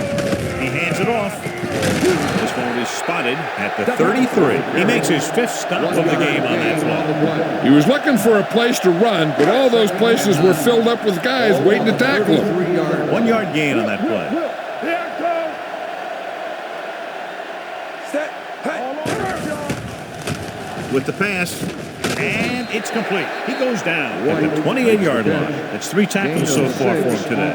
[SPEAKER 3] He hands it off. This one will be spotted at the 33. He makes his 5th stop of the game on that play.
[SPEAKER 4] He was looking for a place to run, but all those places were filled up with guys waiting to tackle him.
[SPEAKER 3] 1 yard gain on that play.
[SPEAKER 6] Here it goes. Set. Hey. All on earth, y'all.
[SPEAKER 3] With the pass. And it's complete. He goes down at the 28-yard line. That's 3 tackles so far for him today.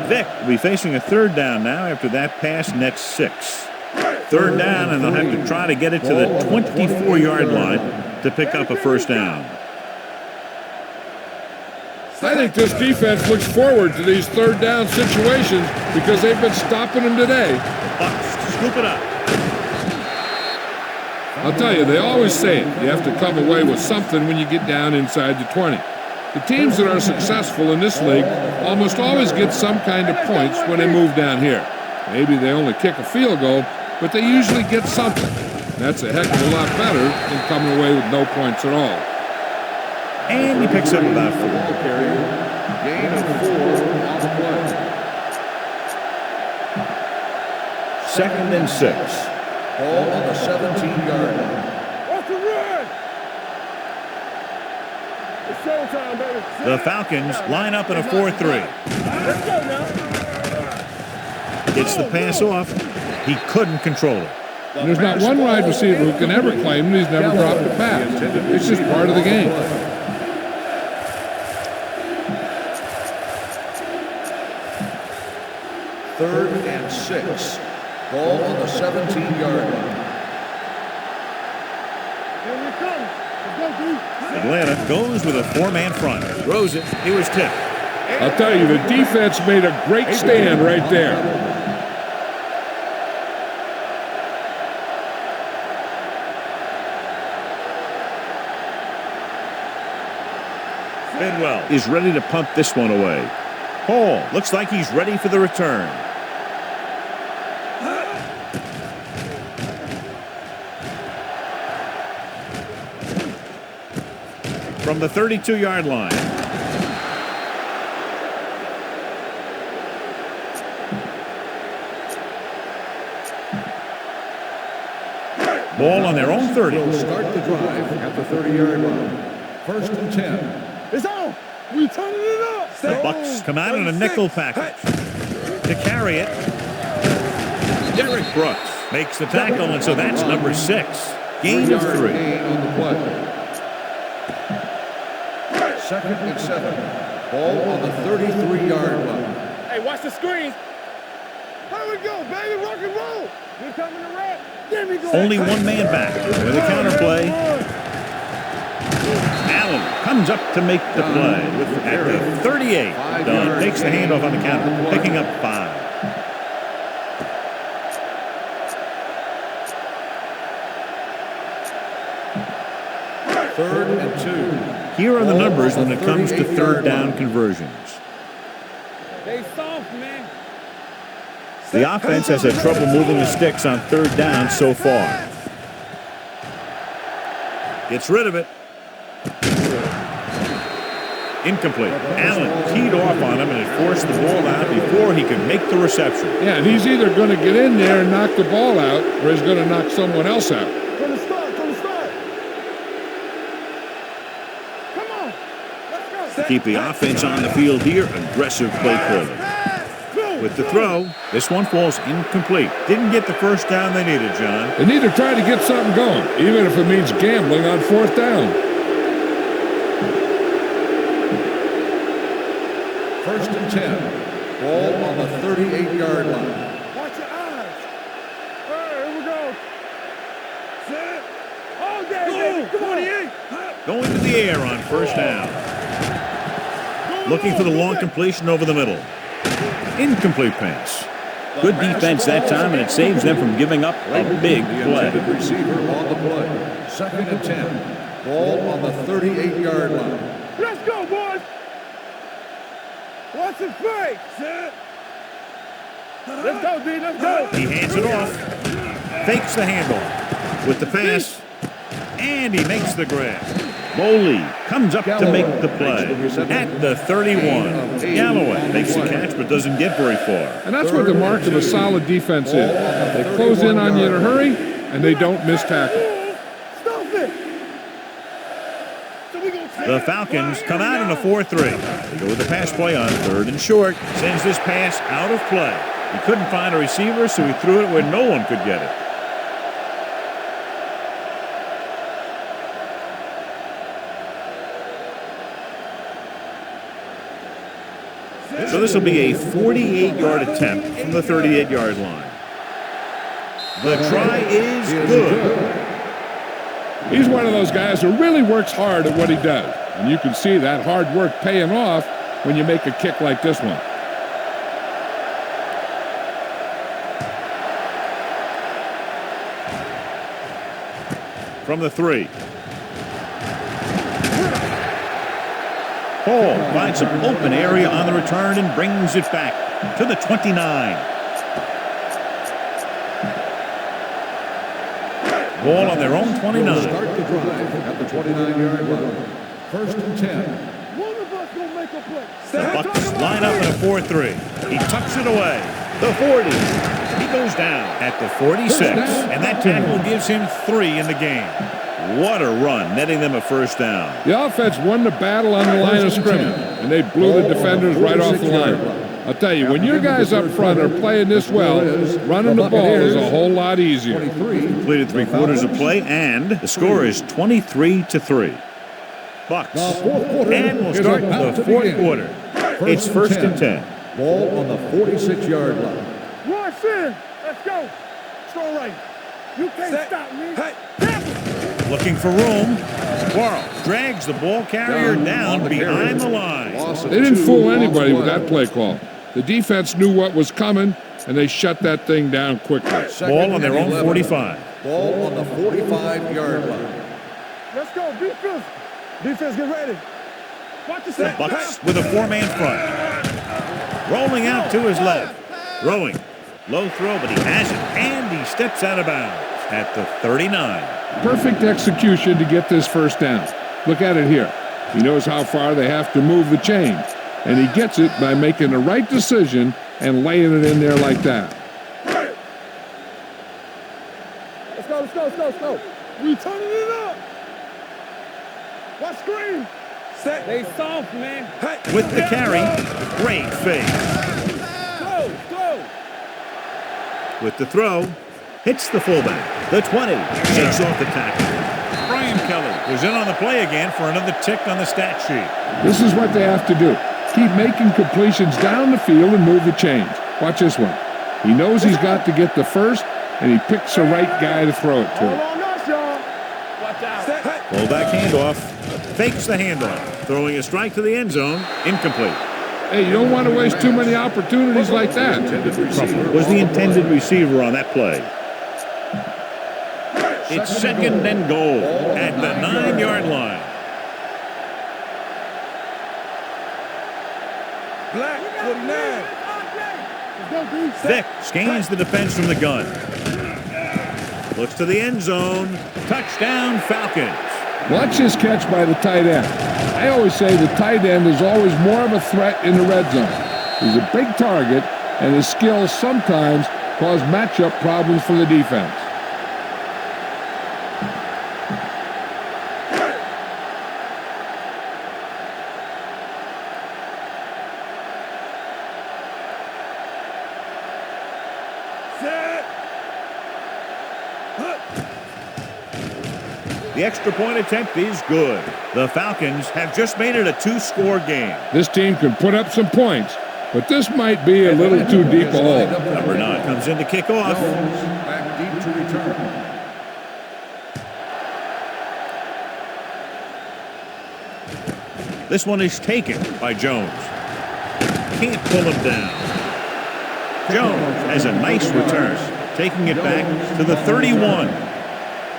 [SPEAKER 3] Vick will be facing a 3rd down now after that pass nets 6. 3rd down, and they'll have to try to get it to the 24-yard line to pick up a 1st down.
[SPEAKER 4] I think this defense looks forward to these 3rd down situations because they've been stopping them today.
[SPEAKER 3] The Bucs scoop it up.
[SPEAKER 4] I'll tell you, they always say it. You have to come away with something when you get down inside the 20. The teams that are successful in this league almost always get some kind of points when they move down here. Maybe they only kick a field goal, but they usually get something. That's a heck of a lot better than coming away with no points at all.
[SPEAKER 3] And he picks up about 4.
[SPEAKER 5] Gain of 4 on the play.
[SPEAKER 3] 2nd and 6.
[SPEAKER 5] Ball on the 17-yard line.
[SPEAKER 6] What's the run? It's showtime, baby.
[SPEAKER 3] The Falcons line up in a 4-3.
[SPEAKER 6] Let's go now.
[SPEAKER 3] Gets the pass off. He couldn't control it.
[SPEAKER 4] And there's not one wide receiver who can ever claim that he's never dropped a pass. It's just part of the game.
[SPEAKER 5] Third and 6. Ball on the 17-yard line.
[SPEAKER 6] Here we come. Let's go, dude.
[SPEAKER 3] Atlanta goes with a 4-man front. Throws it. He was tipped.
[SPEAKER 4] I'll tell you, the defense made a great stand right there.
[SPEAKER 3] Bidwell is ready to punt this one away. Hall looks like he's ready for the return. From the 32-yard line. Ball on their own 30.
[SPEAKER 5] Will start the drive at the 30-yard line. 1st and 10.
[SPEAKER 6] It's on. We turning it up.
[SPEAKER 3] The Bucs come out in a nickel package. To carry it, Derek Brooks makes the tackle, and so that's number 6. Gain of 3.
[SPEAKER 5] Gain on the play. 2nd and 7. Ball on the 33-yard line.
[SPEAKER 6] Hey, watch the screen. Here we go, baby. Rock and roll. We're coming to rap. There we go.
[SPEAKER 3] Only one man back with a counterplay. Allen comes up to make the play at the 38. Dunn takes the handoff on the counter, picking up 5.
[SPEAKER 5] Third and 2.
[SPEAKER 3] Here are the numbers when it comes to third down conversions.
[SPEAKER 6] They soft, man.
[SPEAKER 3] The offense has had trouble moving the sticks on third down so far. Gets rid of it. Incomplete. Allen teed off on him and it forced the ball out before he could make the reception.
[SPEAKER 4] Yeah, and he's either going to get in there and knock the ball out, or he's going to knock someone else out.
[SPEAKER 6] From the start. Come on. Let's go.
[SPEAKER 3] Keep the offense on the field here. Aggressive play calling. With the throw, this one falls incomplete. Didn't get the first down they needed, John.
[SPEAKER 4] They need to try to get something going, even if it means gambling on 4th down.
[SPEAKER 5] 1st and 10. Ball on the 38-yard line.
[SPEAKER 6] Watch your eyes. All right, here we go. Set. All day, baby. 28.
[SPEAKER 3] Going to the air on first down. Looking for the long completion over the middle. Incomplete pass. Good defense that time, and it saves them from giving up a big play.
[SPEAKER 5] The receiver on the play. 2nd and 10. Ball on the 38-yard line.
[SPEAKER 6] Let's go, boys. Watch the play. Set. Let's go, D. Let's go.
[SPEAKER 3] He hands it off. Fakes the handoff with the pass, and he makes the grab. Bowley comes up to make the play at the 31. Galloway makes the catch but doesn't get very far.
[SPEAKER 4] And that's what the mark of a solid defense is. They close in on you in a hurry, and they don't miss tackle.
[SPEAKER 6] Stop it. So we gonna take
[SPEAKER 3] The Falcons come out in a 4-3. They go with the pass play on 3rd and short. Sends this pass out of play. He couldn't find a receiver, so he threw it where no one could get it. So this will be a 48-yard attempt from the 38-yard line. The try is good.
[SPEAKER 4] He's one of those guys who really works hard at what he does. And you can see that hard work paying off when you make a kick like this one.
[SPEAKER 3] From the 3. Hall finds some open area on the return and brings it back to the 29. Ball on their own 29.
[SPEAKER 5] Start the drive at the 29-yard line. 1st and 10.
[SPEAKER 6] One of us gonna make a play.
[SPEAKER 3] The Bucs line up in a 4-3. He tucks it away. The 40. He goes down at the 46. And that tackle gives him 3 in the game. What a run, netting them a first down.
[SPEAKER 4] The offense won the battle on the line of scrimmage, and they blew the defenders right off the line. I'll tell you, when your guys up front are playing this well, running the ball is a whole lot easier.
[SPEAKER 3] Completed 3/4 of play, and the score is 23-3. Bucs. And we'll start the 4th quarter. It's 1st and 10.
[SPEAKER 5] Ball on the 46-yard line.
[SPEAKER 6] Rush in. Let's go. Strong right. You can't stop me.
[SPEAKER 3] Looking for room. Quarles drags the ball carrier down behind the line.
[SPEAKER 4] They didn't fool anybody with that play call. The defense knew what was coming, and they shut that thing down quickly.
[SPEAKER 3] Ball on their own 45.
[SPEAKER 5] Ball on the 45-yard line.
[SPEAKER 6] Let's go. Defense. Defense, get ready. Watch the
[SPEAKER 3] The
[SPEAKER 6] set.
[SPEAKER 3] Bucs with a 4-man front. Rolling out to his left. Throwing. Low throw, but he has it, and he steps out of bounds at the 39.
[SPEAKER 4] Perfect execution to get this first down. Look at it here. He knows how far they have to move the chains, and he gets it by making the right decision and laying it in there like that.
[SPEAKER 6] Let's go, let's go. Slow. We turning it up. Watch screen. Set.
[SPEAKER 7] They soft, man.
[SPEAKER 3] With the carry, great fake.
[SPEAKER 7] Throw.
[SPEAKER 3] With the throw, hits the fullback. The 20 shakes off the tackle. Brian Kelly was in on the play again for another tick on the stat sheet.
[SPEAKER 4] This is what they have to do. Keep making completions down the field and move the chains. Watch this one. He knows he's got to get the first, and he picks the right guy to throw it to.
[SPEAKER 6] Hold on us, y'all.
[SPEAKER 7] Watch out.
[SPEAKER 3] Fullback handoff, fakes the handoff, throwing a strike to the end zone, incomplete.
[SPEAKER 4] Hey, you don't want to waste too many opportunities like that.
[SPEAKER 3] Was the intended receiver on that play. It's second and goal at the 9-yard line.
[SPEAKER 6] Black 49.
[SPEAKER 3] Vick scans the defense from the gun. Looks to the end zone. Touchdown, Falcons.
[SPEAKER 4] Watch this catch by the tight end. I always say the tight end is always more of a threat in the red zone. He's a big target, and his skills sometimes cause matchup problems for the defense.
[SPEAKER 3] The extra point attempt is good. The Falcons have just made it a 2-score game.
[SPEAKER 4] This team can put up some points, but this might be a little too deep a hole.
[SPEAKER 3] Number 9 comes in to kick off.
[SPEAKER 5] Back deep to return.
[SPEAKER 3] This one is taken by Jones. Can't pull him down. Jones has a nice return, taking it back to the 31.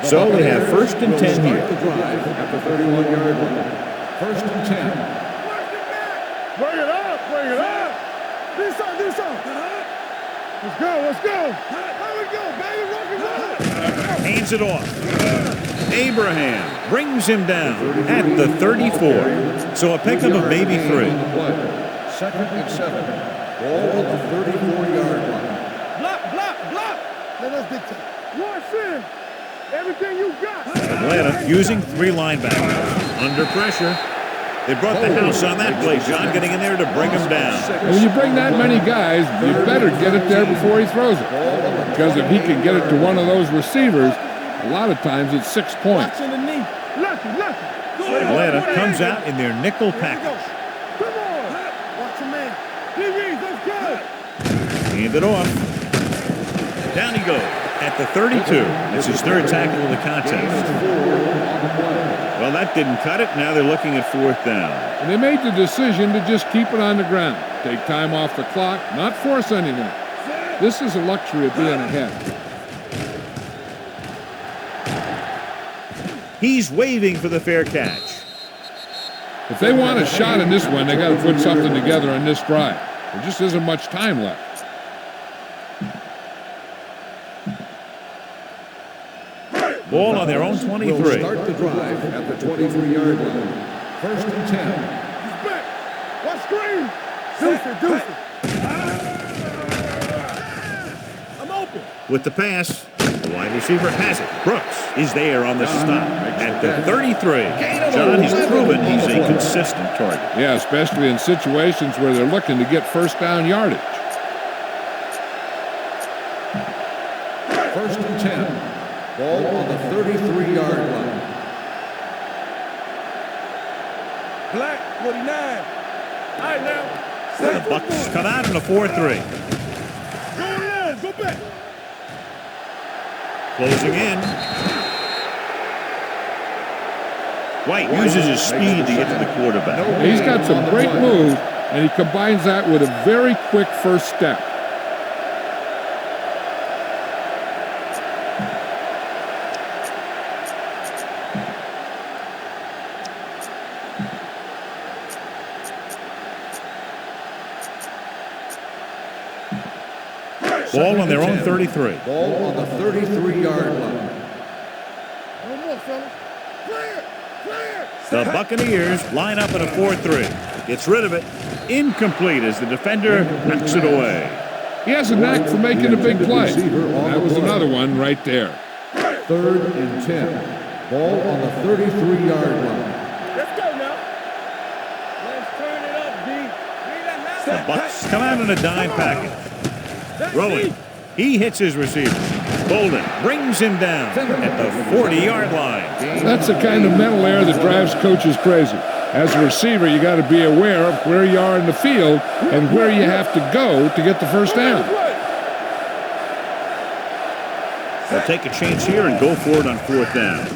[SPEAKER 3] So they have first and 10 here.
[SPEAKER 5] The drive at the 31-yard line. First and 10.
[SPEAKER 6] Bring it up. Do something. Let's go. How we go, baby? Rock and roll.
[SPEAKER 3] Hands it off. Abraham brings him down at the 34. So a pickup of maybe 3.
[SPEAKER 5] Second and 7. Ball on the 34-yard line.
[SPEAKER 6] Block. Let us dictate. Watch in. Everything you got.
[SPEAKER 3] Atlanta using 3 linebackers. Under pressure. They brought the house on that play, John, getting in there to bring him down.
[SPEAKER 4] And when you bring that many guys, you better get it there before he throws it. Because if he can get it to one of those receivers, a lot of times it's 6 points.
[SPEAKER 6] Lucky.
[SPEAKER 3] Atlanta comes out in their nickel package.
[SPEAKER 6] Come on. Watch your man. DBs, let's go.
[SPEAKER 3] Hand it off. Down he goes at the 32. It's his 3rd tackle of the contest. Well, that didn't cut it. Now they're looking at 4th down.
[SPEAKER 4] And they made the decision to just keep it on the ground. Take time off the clock, not force anything. This is a luxury of being ahead.
[SPEAKER 3] He's waving for the fair catch.
[SPEAKER 4] If they want a shot in this one, they got to put something together on this drive. There just isn't much time left.
[SPEAKER 3] Ball on their own 23.
[SPEAKER 5] Will start the drive at the 23-yard line. First and 10.
[SPEAKER 6] He's back. Watch screen. Deuce it. I'm open.
[SPEAKER 3] With the pass, the wide receiver has it. Brooks is there on the stop at the 33. John, he's proven he's a consistent target.
[SPEAKER 4] Yeah, especially in situations where they're looking to get first down yardage.
[SPEAKER 5] First and 10. Ball on the 33-yard line.
[SPEAKER 6] Black 49. All right, now.
[SPEAKER 3] The Bucs come out in a 4-3.
[SPEAKER 6] Go back.
[SPEAKER 3] Closing in. White uses his speed to get to the quarterback.
[SPEAKER 4] He's got some great moves, and he combines that with a very quick first step.
[SPEAKER 3] Ball on their own 33.
[SPEAKER 5] Ball on the 33-yard line.
[SPEAKER 6] One more, fellas. Clear.
[SPEAKER 3] The Buccaneers line up in a 4-3. Gets rid of it. Incomplete as the defender knocks it away.
[SPEAKER 4] He has a knack for making a big play. That was another one right there.
[SPEAKER 5] 3rd and 10. Ball on the 33-yard line.
[SPEAKER 7] Let's go now. Let's turn it up, D.
[SPEAKER 3] The Bucs come out in a dime package. Throwing. He hits his receiver. Bolden brings him down at the 40-yard line.
[SPEAKER 4] That's the kind of mental error that drives coaches crazy. As a receiver, you got to be aware of where you are in the field and where you have to go to get the first down.
[SPEAKER 3] They'll take a chance here and go for it on 4th down.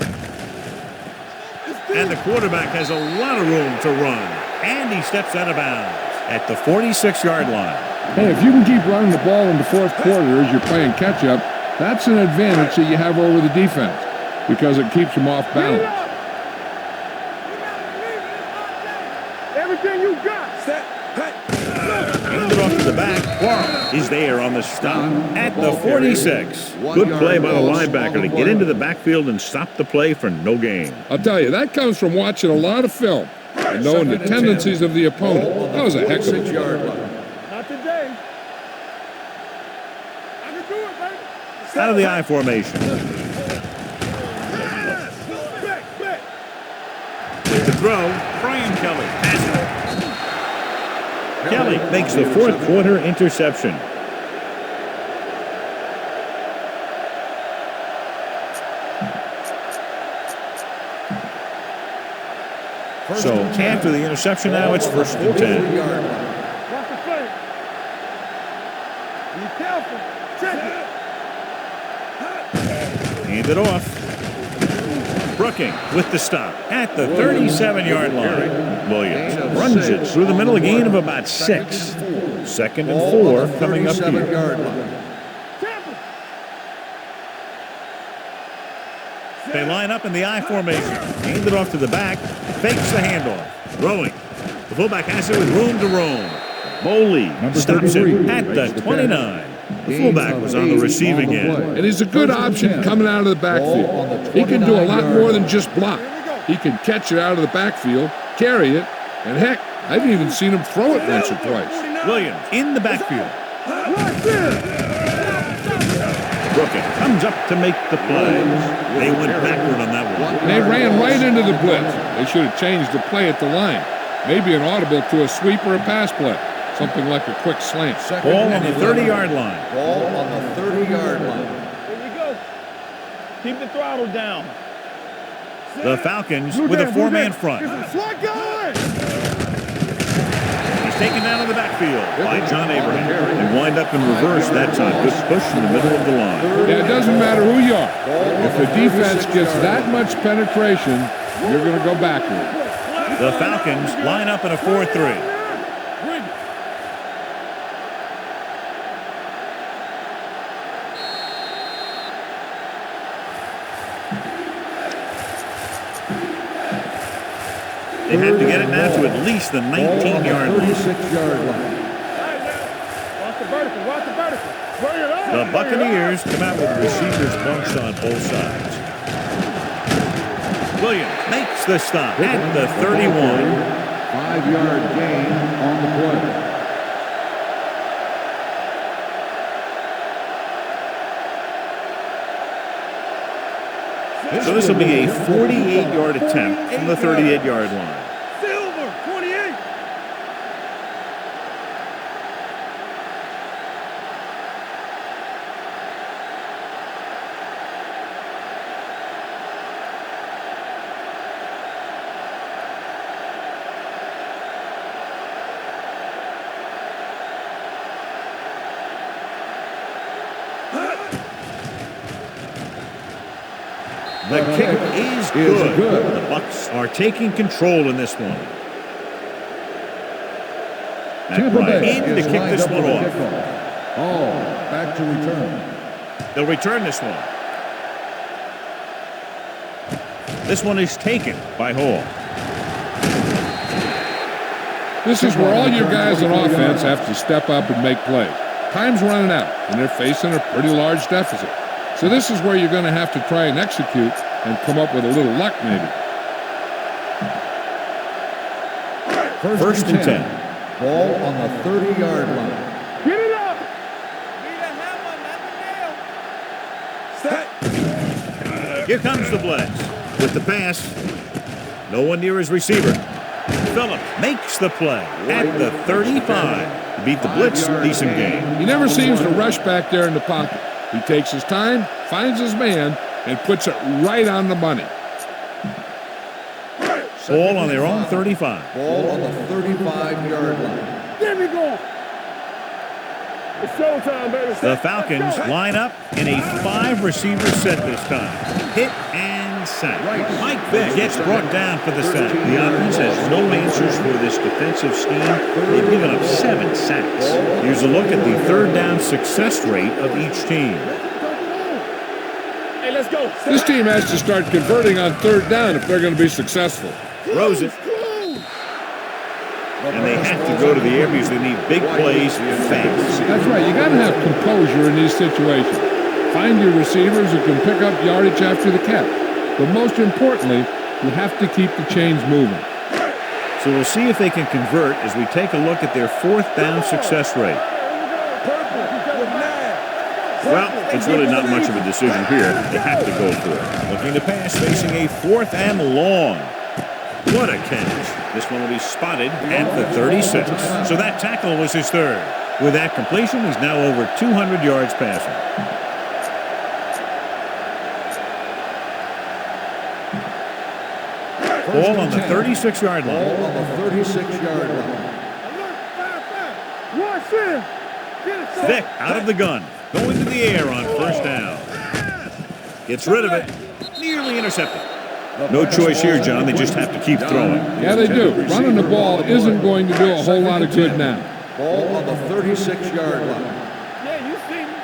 [SPEAKER 3] And the quarterback has a lot of room to run. And he steps out of bounds at the 46-yard line.
[SPEAKER 4] Hey, if you can keep running the ball in the 4th quarter as you're playing catch-up, that's an advantage that you have over the defense because it keeps them off balance.
[SPEAKER 6] Everything you got.
[SPEAKER 3] Handed off to the back. Clark is there on the stop at the 46. Good play by the linebacker to get into the backfield and stop the play for no gain.
[SPEAKER 4] I'll tell you, that comes from watching a lot of film and knowing the tendencies of the opponent. That was a heck of a play.
[SPEAKER 6] Not today. I can do it, baby.
[SPEAKER 3] Out of the I formation. To throw, Brian Kelly. Kelly makes the 4th quarter interception. So after the interception now, it's 1st and 10.
[SPEAKER 6] Watch the play. Be careful. Check it.
[SPEAKER 3] Hand it off. Brooking with the stop at the 37-yard line. Williams runs it through the middle, a gain of about 6. 2nd and 4 coming up here. They line up in the I formation. Hand it off to the back. Fakes the handoff. Throwing. The fullback has it with room to roam. Boley stops it at the 29. The fullback was on the receiving end.
[SPEAKER 4] And he's a good option coming out of the backfield. He can do a lot more than just block. He can catch it out of the backfield, carry it, and heck, I've even seen him throw it once or twice.
[SPEAKER 3] Williams in the backfield. Brooking comes up to make the play. They went backward on that one.
[SPEAKER 4] They ran right into the blitz. They should have changed the play at the line. Maybe an audible to a sweep or a pass play. Something like a quick slant.
[SPEAKER 3] Ball on the 30-yard line.
[SPEAKER 5] Ball on the 30-yard line.
[SPEAKER 7] Here we go. Keep the throttle down.
[SPEAKER 3] The Falcons with a 4-man front.
[SPEAKER 6] Slot going.
[SPEAKER 3] He's taken down in the backfield by John Abraham. They wind up in reverse that time. Good push in the middle of the line.
[SPEAKER 4] Yeah, it doesn't matter who you are. If the defense gets that much penetration, you're going to go backward.
[SPEAKER 3] The Falcons line up in a 4-3. They have to get it now to at least the 19-yard line.
[SPEAKER 5] 36-yard line.
[SPEAKER 6] Watch the vertical. Watch the vertical. Bring it up.
[SPEAKER 3] The Buccaneers come out with receivers bunched on both sides. Williams makes the stop at the 31.
[SPEAKER 5] 5-yard gain on the play.
[SPEAKER 3] So this will be a 48-yard attempt from the 38-yard line.
[SPEAKER 6] Silver, 28.
[SPEAKER 3] The kick is good. The Bucs are taking control in this one. Matt Bryant in to kick this one off.
[SPEAKER 5] Oh, back to return.
[SPEAKER 3] They'll return this one. This one is taken by Hall.
[SPEAKER 4] This is where all your guys on offense have to step up and make plays. Time's running out, and they're facing a pretty large deficit. So this is where you're going to have to try and execute and come up with a little luck maybe.
[SPEAKER 3] First and 10.
[SPEAKER 5] Ball on the 30-yard line.
[SPEAKER 6] Get it up.
[SPEAKER 7] Need a hammer, not the nail.
[SPEAKER 6] Set.
[SPEAKER 3] Here comes the blitz. With the pass, no one near his receiver. Phillips makes the play at the 35. Beat the blitz, decent game.
[SPEAKER 4] He never seems to rush back there in the pocket. He takes his time, finds his man, and puts it right on the money.
[SPEAKER 3] Ball on their own 35.
[SPEAKER 5] Ball on the 35-yard line.
[SPEAKER 6] There we go. It's showtime, baby.
[SPEAKER 3] The Falcons line up in a 5-receiver set this time. Hit and sack. Mike Vick gets brought down for the sack. The offense has no answers for this defensive scheme. They've given up 7 sacks. Here's a look at the third down success rate of each team.
[SPEAKER 6] Hey, let's go.
[SPEAKER 4] This team has to start converting on third down if they're going to be successful.
[SPEAKER 3] Throws it. And they have to go to the air because they need big plays fast.
[SPEAKER 4] That's right. You got to have composure in these situations. Find your receivers who can pick up yardage after the catch. But most importantly, you have to keep the chains moving.
[SPEAKER 3] So we'll see if they can convert as we take a look at their fourth down success rate. Well, it's really not much of a decision here. They have to go for it. Looking to pass, facing a 4th and long. What a catch. This one will be spotted at the 36. So that tackle was his third. With that completion, he's now over 200 yards passing. Ball on the 36-yard line.
[SPEAKER 5] Ball on the 36-yard line.
[SPEAKER 6] Watch him.
[SPEAKER 3] Vick out of the gun. Going to the air on first down. Gets rid of it. Nearly intercepted. No choice here, John. They just have to keep throwing.
[SPEAKER 4] Yeah, they do. Running the ball isn't going to do a whole lot of good now.
[SPEAKER 5] Ball on the 36-yard line.
[SPEAKER 6] Yeah, you see me.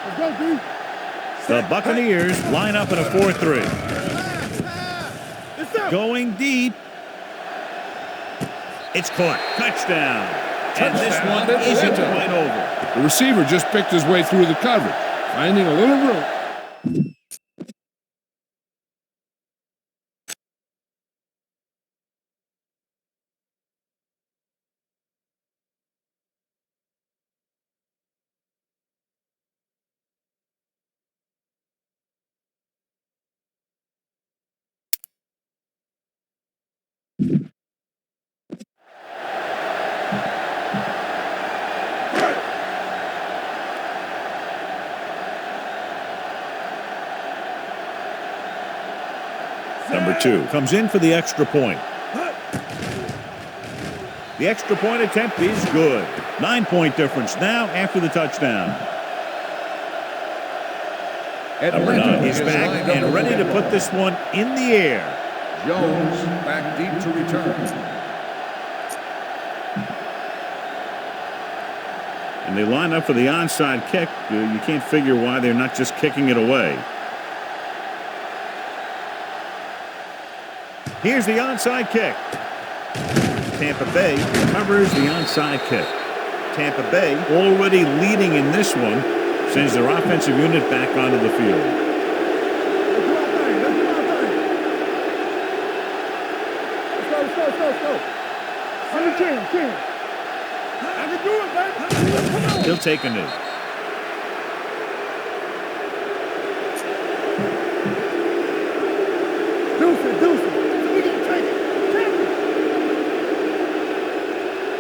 [SPEAKER 6] Let's go, D.
[SPEAKER 3] The Buccaneers line up in a 4-3. Going deep. It's caught. Touchdown. And this one isn't quite over.
[SPEAKER 4] The receiver just picked his way through the coverage, finding a little room.
[SPEAKER 3] Number 2 comes in for the extra point. The extra point attempt is good. 9-point difference now after the touchdown. Number 9 is back and ready to put this one in the air.
[SPEAKER 5] Jones back deep to return.
[SPEAKER 3] And they line up for the onside kick. You can't figure why they're not just kicking it away. Here's the onside kick. Tampa Bay covers the onside kick. Tampa Bay already leading in this one, sends their offensive unit back onto the field.
[SPEAKER 6] Let's go. On the team. I can do it, baby.
[SPEAKER 3] He'll take a knee.
[SPEAKER 6] Deuce it. We gonna take it.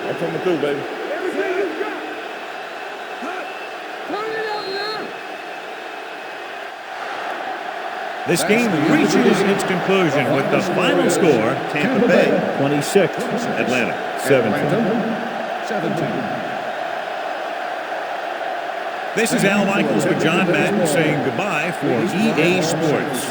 [SPEAKER 4] I'm coming through, baby.
[SPEAKER 6] Everything you got. Turn it up now.
[SPEAKER 3] This game reaches its conclusion with the final score, Tampa Bay 26, Atlanta 17. This is Al Michaels with John Madden saying goodbye for EA Sports.